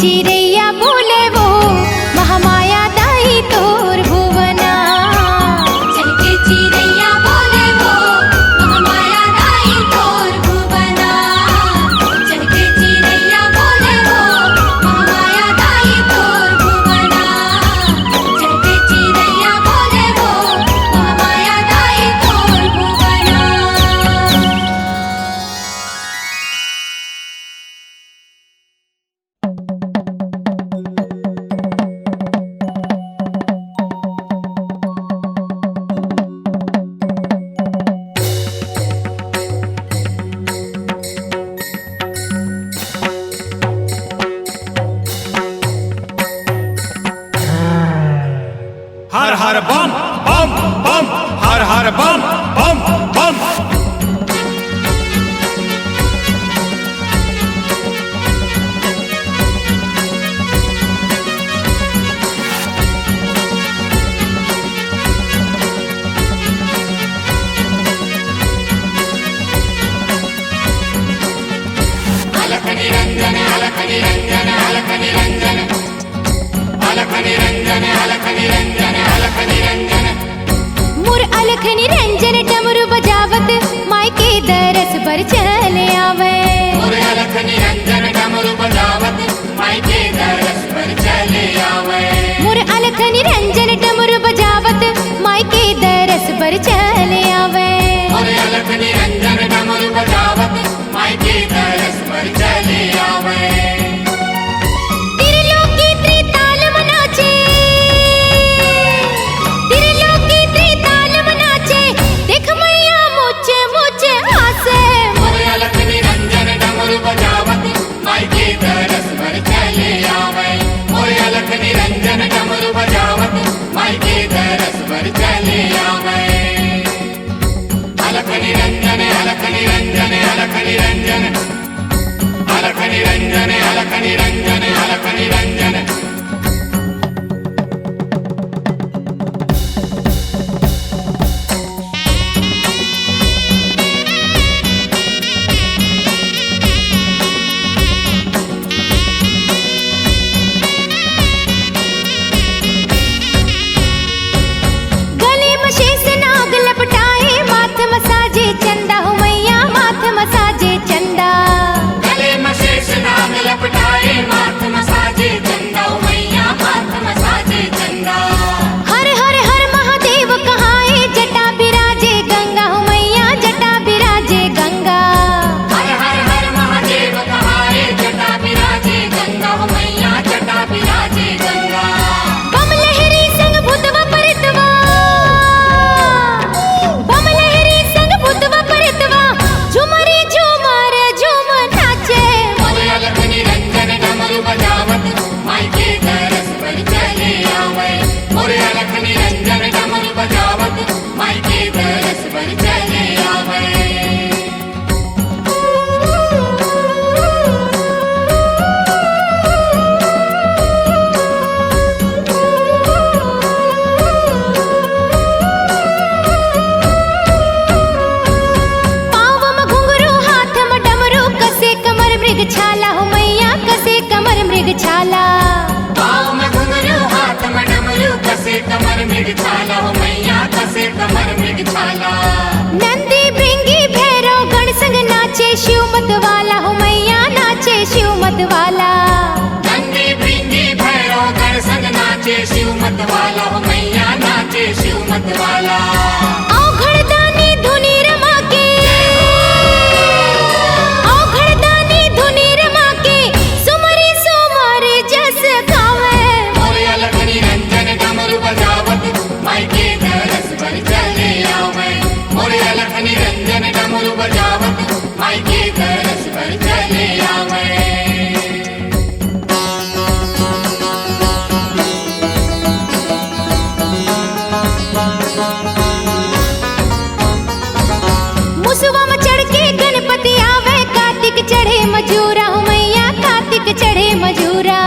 चिड़ैया बोले वो महामाया दाई तोर भुवना। चहके चिड़ैया बोले वो महामाया दाई तोर भुवना। चहके चिड़ैया बोले वो महामाया दाई तोर भुवना। चहके चिड़ैया बोले वो महामाया दाई तोर भुवना। हर हर बम बम बम, हर हर बम बम बम। अलख निरंजन अलख निरंजन अलख निरंजन अलख निरंजन अलख निरंजन अलख निरंजन। मुर अलख निरंजन डमरू बजावत मायके दरस पर चले आवे। मुर अलख निरंजन डमरू बजावत मायके दरस पर चले आवे। मुर अलख निरंजन डमरू बजावत मायके दरस पर चले आवे। मुर अलख निरंजन डमरू बजावत मायके दरस पर चले आवे। त्रिलोकी त्रिताल मनाचे, त्रिलोकी त्रिताल मनाचे, देख मैया मुझे मुझे हासे। मुर अलख निरंजन डमरू बजावत मायके दरस पर चले आवे। मुर अलख निरंजन डमरू बजावत मायके दरस पर चले आवे। अलख निरंजन अलख निरंजन अलख निरंजन अलख निरंजन अलख निरंजन अलख निरंजन। गले में शेष नाग लपटाए, माथ मसाजे चंदा हो मैया, माथ मसाजे चंदा। गले में शेष नाग लपटाए, माथ मसाजे चंदा ओ मैया, माथ मसाजे चंदा। हर हर हर महादेव कहाए, जटा बिराजे गंगा हो मैया, जटा बिराजे गंगा। हर हर हर महादेव कहाए, जटा बिराजे गंगा ओ मैया, जटा बिराजे गंगा। बम लहरी संग भूतवा परितवा, बम लहरी संग भूतवा परितवा, झुमरी झुमर झुम नाचे। मुर अलख निरंजन डमरू बजावत मायके दरस पर चले आवे। मुर अलख निरंजन डमरू बजावत मायके दरस पर चले आवे। पाँव में घुंघरू हाथ में डमरू, कसे कमर मृग छाला हो मैया, कसे कमर मृग छाला। पाँव में घुंघरू हाथ में डमरू, कसे कमर मृग छाला हो मैया, कसे कमर मृग छाला। नंदी भृंगी भैरव गण संग नाचे, शिव मत वाला हो मैया, नाचे शिव मत वाला। नंदी भृंगी भैरव गण संग नाचे, शिव मत वाला हो मैया, नाचे शिव मत वाला। औघड़दानी धुनी रमा के, औघड़दानी धुनी रमा के, सुमरी सुमरी जस गावे। मुर अलख निरंजन डमरू बजावत मायके दरस पर चले आवे। मुर अलख निरंजन डमरू बजावत मायके दरस पर चले आवे। मुसवा में चढ़ के गणपति आवे, कार्तिक चढ़े मजूरा हो मैया, कार्तिक चढ़े मजूरा।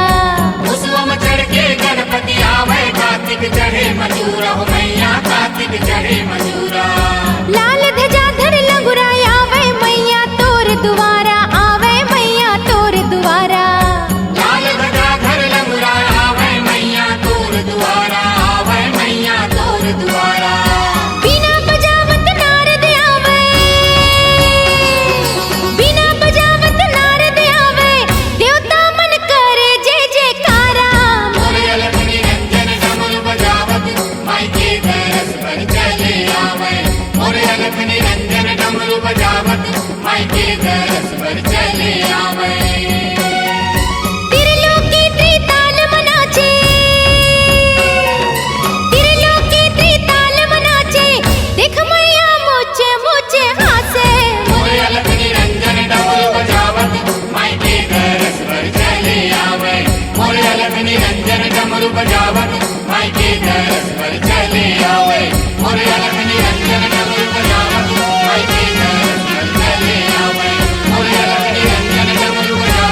मुसवा में चढ़ के गणपति आवे, कार्तिक चढ़े मजूरा हो मैया, कार्तिक चढ़े मजूरा। लाल ध्वजा धर लंगुरा आवे, आवे मोरे अलख निरंजन डमरू बजावत माई के दरस पर चले आवे त्रिलोकी त्रिताल मनाचे त्रिलोकी त्रिताल मनाचे देख मैया मोचे मोचे हासे मोरे अलख निरंजन डमरू बजावत माई के दरस पर चले आवे मोरे अलख निरंजन डमरू बजावत माई के दरस पर चले आवे मोरे अलख निरंजन डमरू बजावत माई के दरस पर चले आवे मोरे अलख निरंजन डमरू बजावत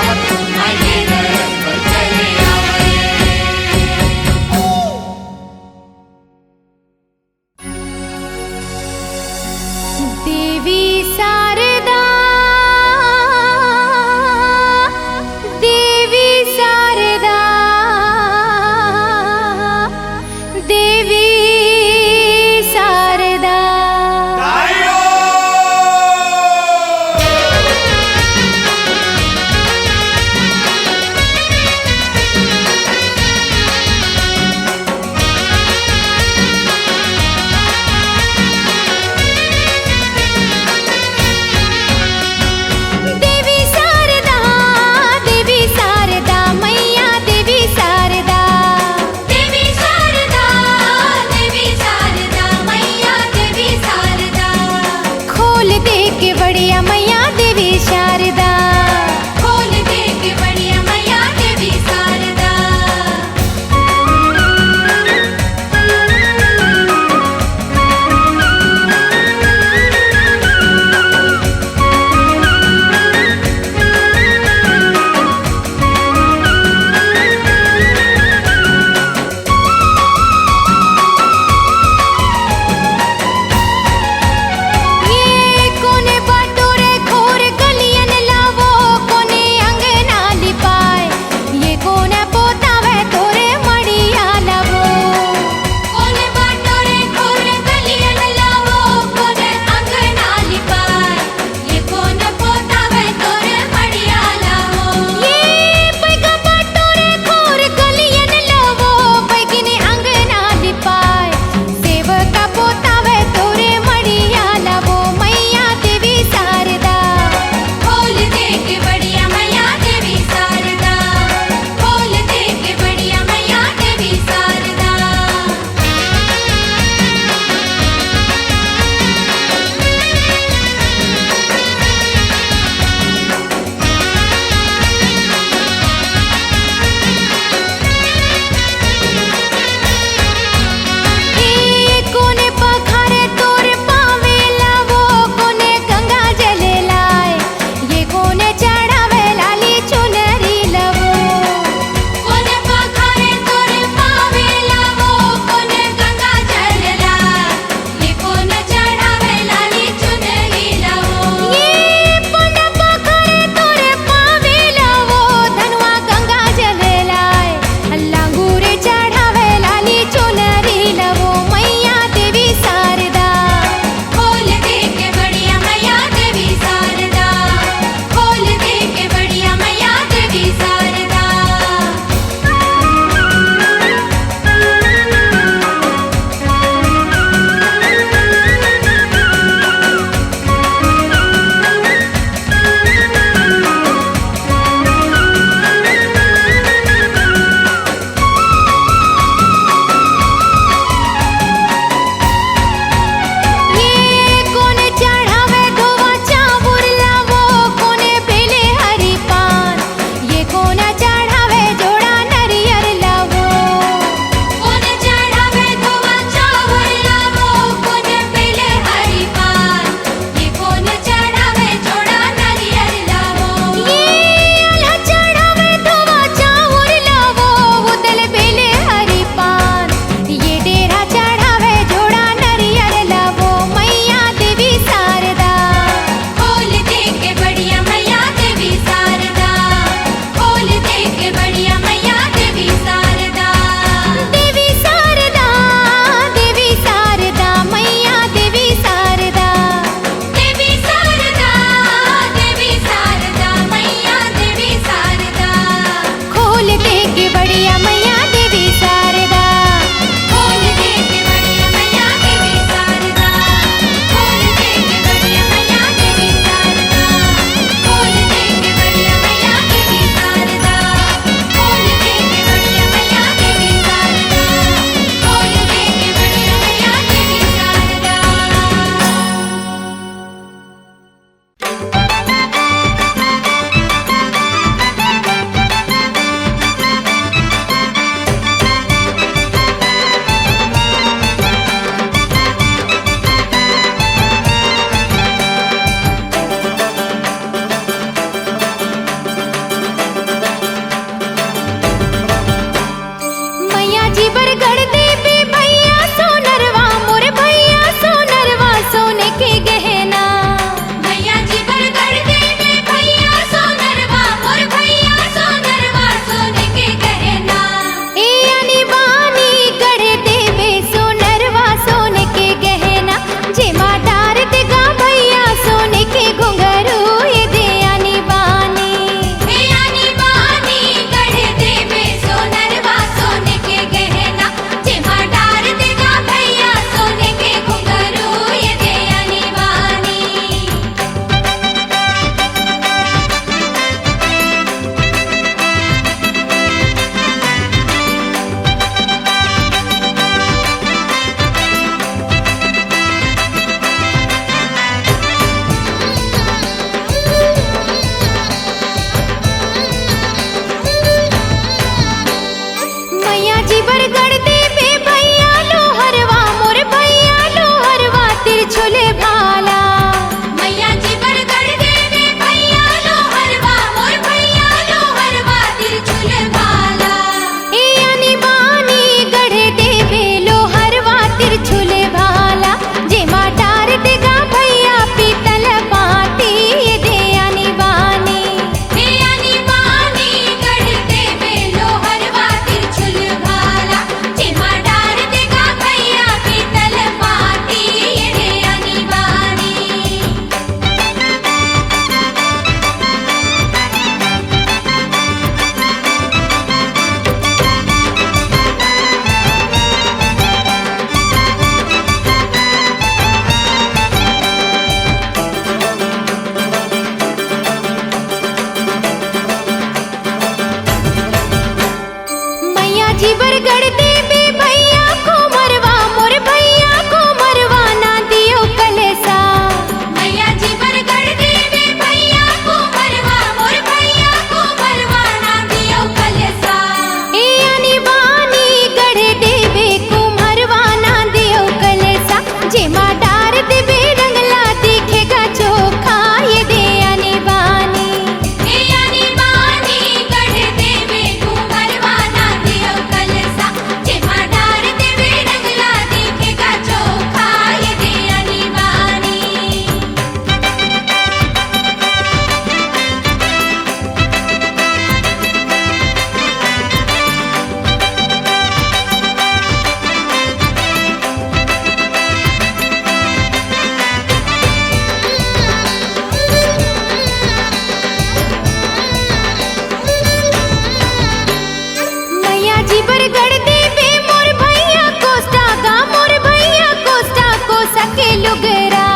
सके लुगरा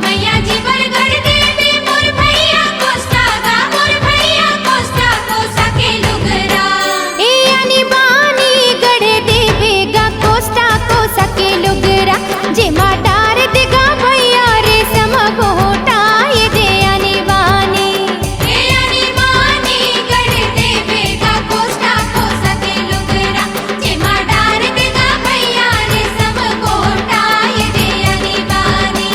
मैया जी बरगढ़ देवे मोर भैया कोस्टा गा मोर भैया कोस्टा कोसा के लुगरा ए यानी बानी गढ़ देवेगा कोस्टा को सके लुगरा जे माटार देगा भैया रे सम घोटा ये दे यानी बानी ए यानी बानी गढ़ देवे गा कोस्टा कोसा के लुगरा जे माडार देगा भैया रे सब कोटा ये दे यानी बानी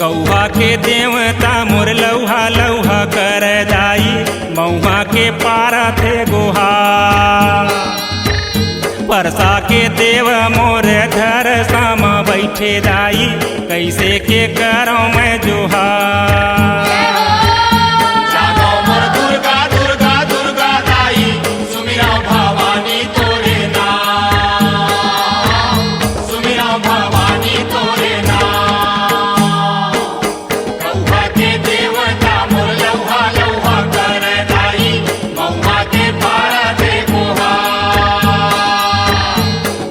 कौहा के देवता मोर लौहा लौहा कर दाई मऊहा के पारा थे गोहा परसा के देव मोर धर सामा बैठे दाई कैसे के करो मैं जोहा जागो मोर दुर्गा दुर्गा दुर्गा दाई सुमिरा भवानी तोरे नाम सुमिरा भवानी तोरे नाम कौहा के देवता मोर लौहा लौहा कर दाई मऊहा के पारा दे गोहा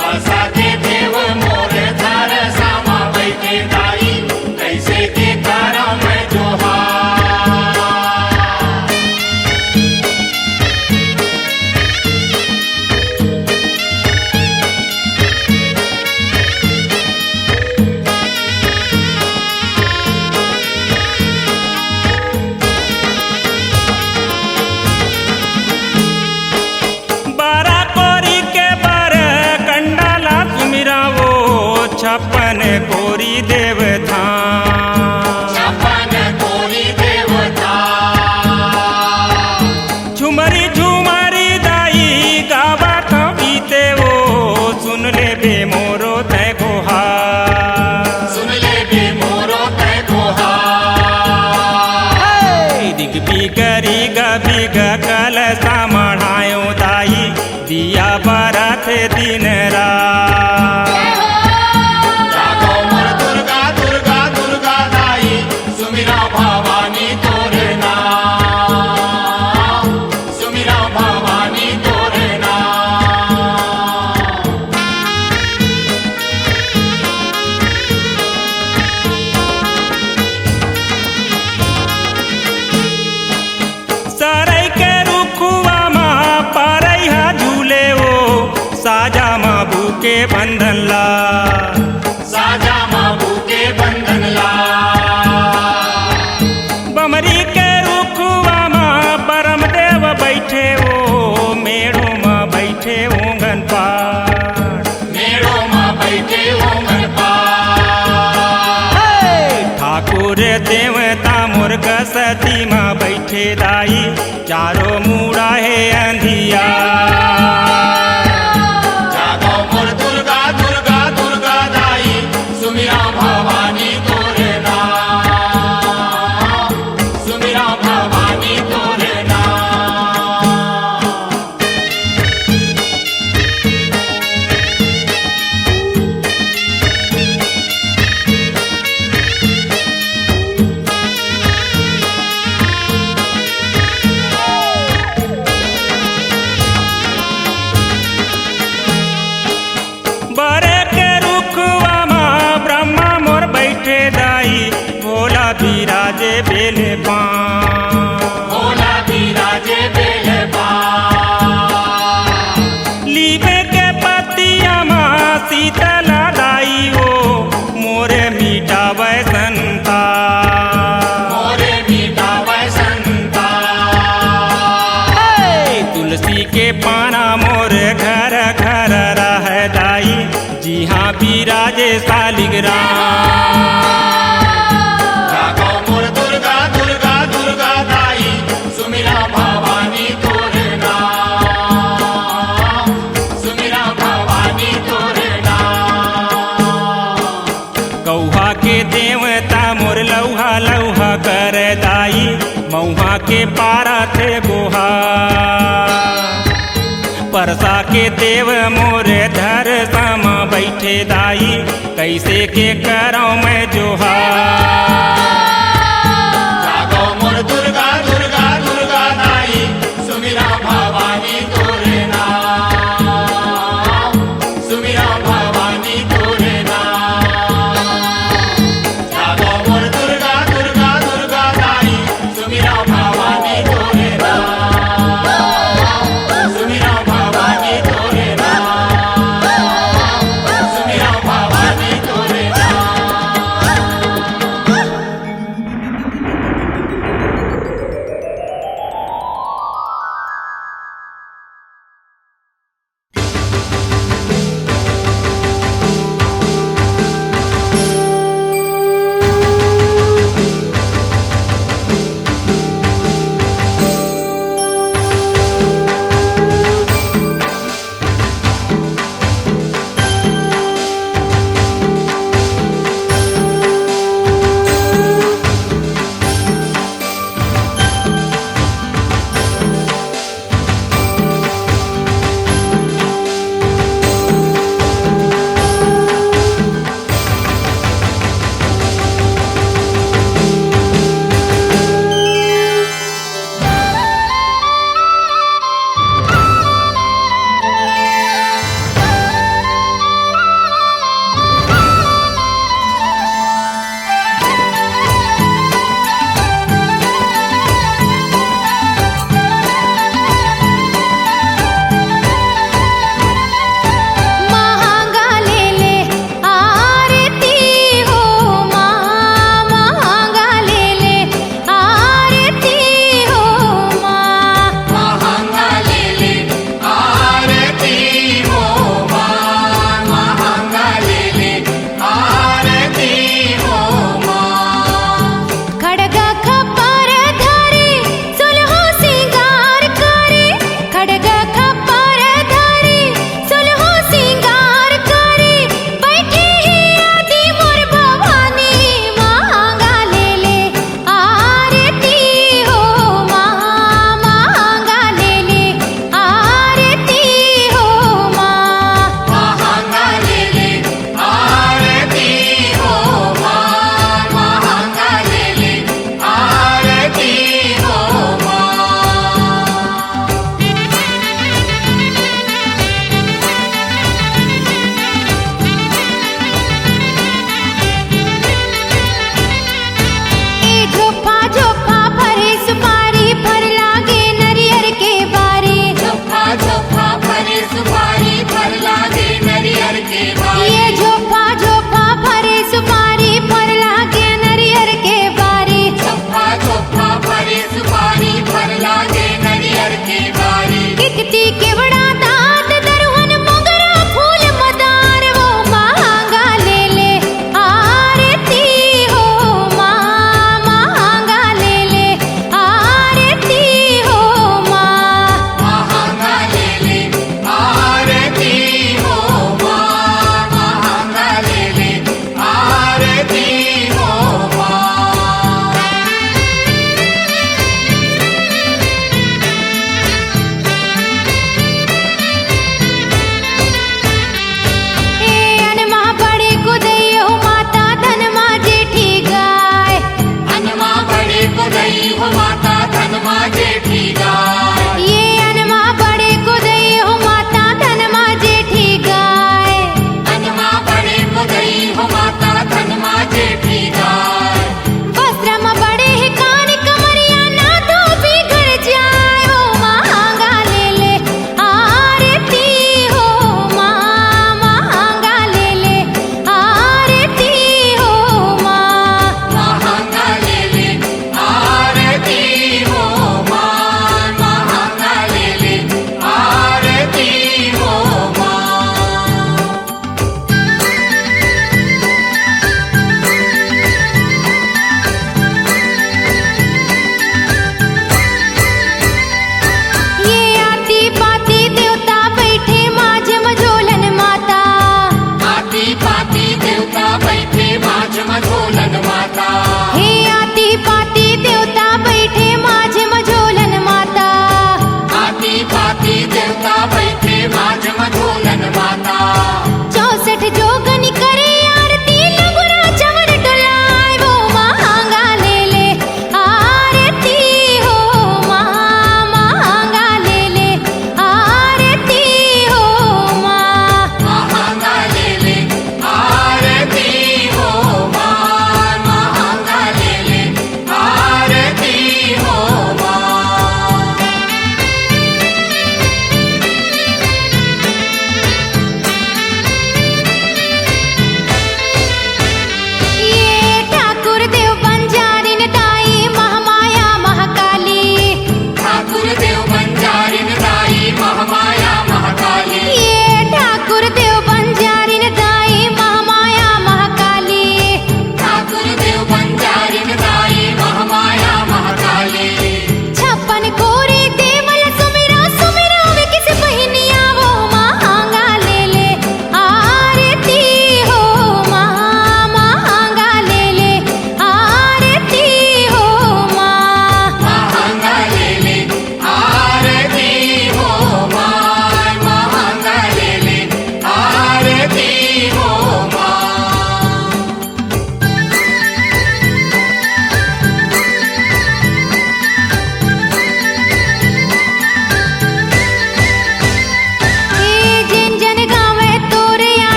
परसा के देव मोर धर सामा बैठे दाई कैसे के करो मैं जोहा बारा कोरी के बर कंडाला सुमिरा वो छप्पन कोरी देवता छप्पन कोरी देवता झुमरी झुमरी दाई गावा कविते वो सुन ले बे मोरो तय गोहा सुन ले बे मोरो तै गोहा दिग बिगरी गबिग कल सामढ़ायो दाई दिया बरत दिन रात जागो मोर दुर्गा दुर्गा दुर्गा दाई सुमिरा भवानी तोरे नाम सुमिरा भवानी तोरे नाम सरई के रुखुआ मा परई हा झूले ओ साजा माबू के बंधन ला साजा माबू के बंधन ला बमरी के रुखुआ मा परम देव बैठे ओ मेड़ो मा बैठे ओंगन पार मेड़ो माँ बैठे ओमन पार ठाकुर देवता मुर्ग सती माँ बैठे दाई चारों मूड़ा है अंधिया जागो मोर दुर्गा दुर्गा दुर्गा दाई सुमिरा भवानी तोरे नाम सुमिरा भवानी तोरे नाम बरे के रुखवा मा ब्रह्मा मोर बैठे दाई भोला बिराजे बेले पान भोला बिराजे बेलबा लीबे के पतिया मा शीतला दाई ओ मोरे मीठावे संता मोरे मीठा वसंता तुलसी के पाना मोर घर घर रह दाई जी हाँ बिराजे सालिग्राम जागो मोर दुर्गा दुर्गा दुर्गा दाई सुमिरा भवानी तोरे नाम सुमिरा भवानी तोरे नाम कौहा के देवता मोर लौहा लौहा कर दाई मऊहा के पारा थे गोहा परसा के देव मोर धर सामा बैठे दाई कैसे के करो मैं जोहा जागो मोर दुर्गा दुर्गा दुर्गा दाई सुमिरा भवानी तोरे नाम सुमिरा भवानी तोरे नाम जागो मोर दुर्गा दुर्गा दुर्गा दाई सुमिरा भवानी तोरे नाम सुमिरा भवानी तोरे नाम सुमिरा भवानी तोरे नाम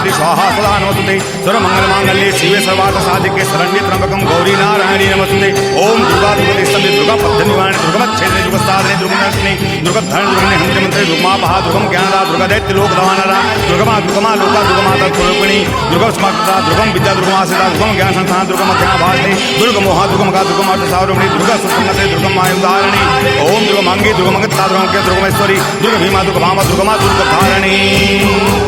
सावित्री स्वाहा सदा नमस्तुते सर्वमंगलमांगल्ये शिवे सर्वार्थसाधिके शरण्ये त्र्यंबकं गौरी नारायणी नमस्तुते ओम दुर्गा दुर्गते स्तंभे दुर्गा पद्मनिवारणे दुर्गमच्छेदने दुर्गसाधने दुर्गमनर्शिने दुर्गधरण दुर्गने हंत्रमंत्रे दुर्गमापहा दुर्गम ज्ञानदा दुर्गा दैत्य लोक दवानरा दुर्गमा दुर्गमा लोका दुर्गमाता स्वरूपिणी दुर्गस्माता दुर्गम विद्या दुर्गमासिता दुर्गम ज्ञान संस्थान दुर्गम अध्याभासने दुर्गमोहा दुर्गमका दुर्गम अर्थसावरूपिणी दुर्गा सुसंगते दुर्गम मायुधारिणी ओम दुर्गमांगी दुर्गमंगता दुर्गम दुर्गमेश्वरी दुर्ग भीमा दुर्ग भामा दुर्गमा दुर्गधारिणी